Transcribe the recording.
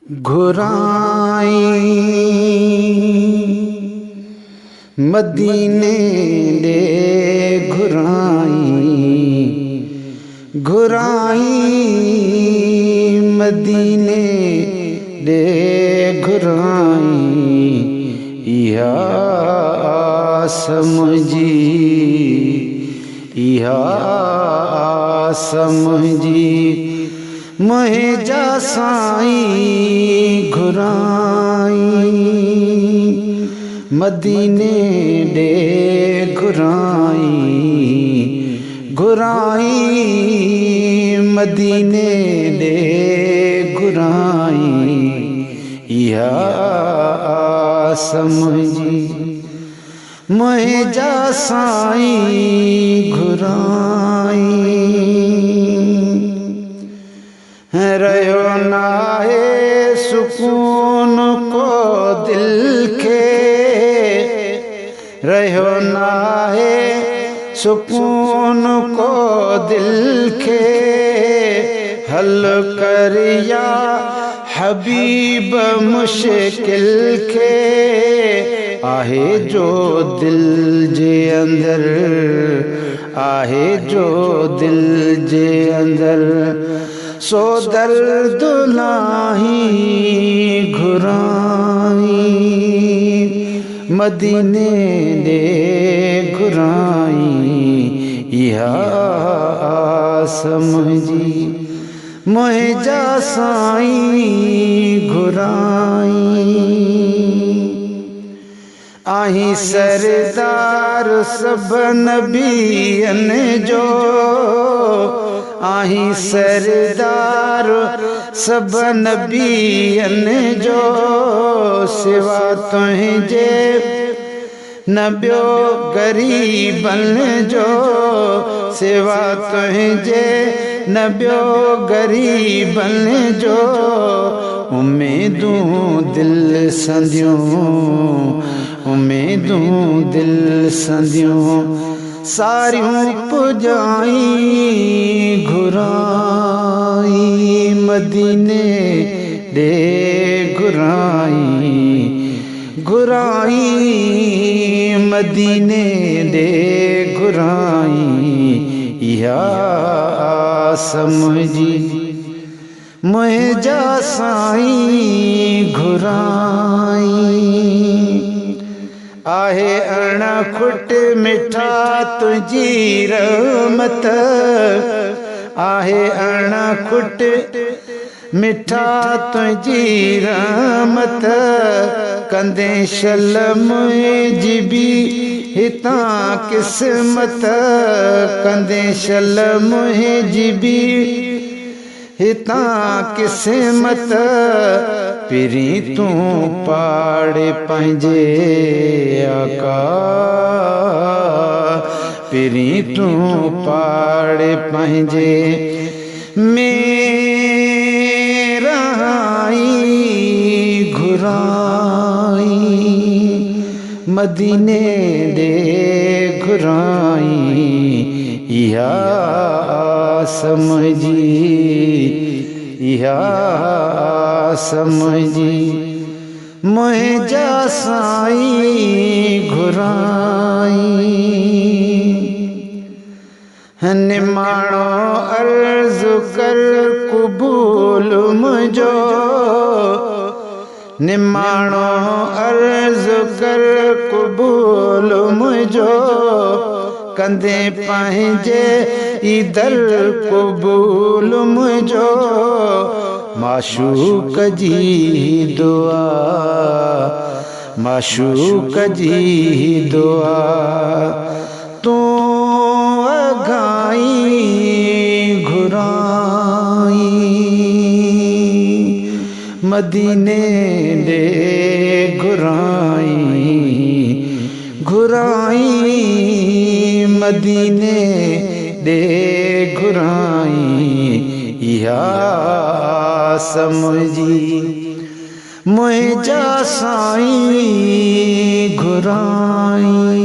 घुराई मदीने दे घुराई घुराई मदीने दे घुराई इहा समझी इहा समझी मोहे जा साईं घुराई मदीने दे घुराई घुराई मदीने दे घुराई इहा समझी मोहे जा साईं घुराई रहो नाहे सुकून को दिल के रहो नाहे सुकून को दिल के हल करिया हबीब मुश्किल के आहे जो दिल जे अंदर आहे जो दिल जे अंदर सो दर्द नाही घुराई मदीने दे घुराई इहा समझी मोहे जा साईं घुराई आही सरदार सब नबियन जो आही सरदार सब नबियन जो सिवा तुझे न ॿियो गरीबन जो सिवा तुझे न ॿियो गरीबन जो उम्मीदूं दिल संधियूं उम्मीदूं दिल संधियूं सारियूं पुजाई घुराई मदीने दे घुराई घुराई मदीने दे घुराई इहा समझी मोहे जा साईं घुराई आहे अणखुट मिठा तुझी रहमत आहे अणखुट मिठा तुझी रहमत कंदे शलम जिबी हितां किस्मत कंदे शलम जिबी हितां किस्मत पिरी तू पाड़े पंहिंजे आका पिरी तू पाड़े पंहिंजे मेरा घुराई मदीने दे घुराई इहा समझी इहा समझी मोहे जा साईं घुराई निमाणो अर्ज कर क़बूल मुझो निमाणो अर्ज कर क़बूल मुझो कंदे पंहिंजे इदर क़बूल मुझो माशूक जी दुआ माशूक जी दुआ तू अगाई घुराई मदीने दे घुराई घुराई मदीने दे घुराई इहा समझी मोहे जा साईं घुराई।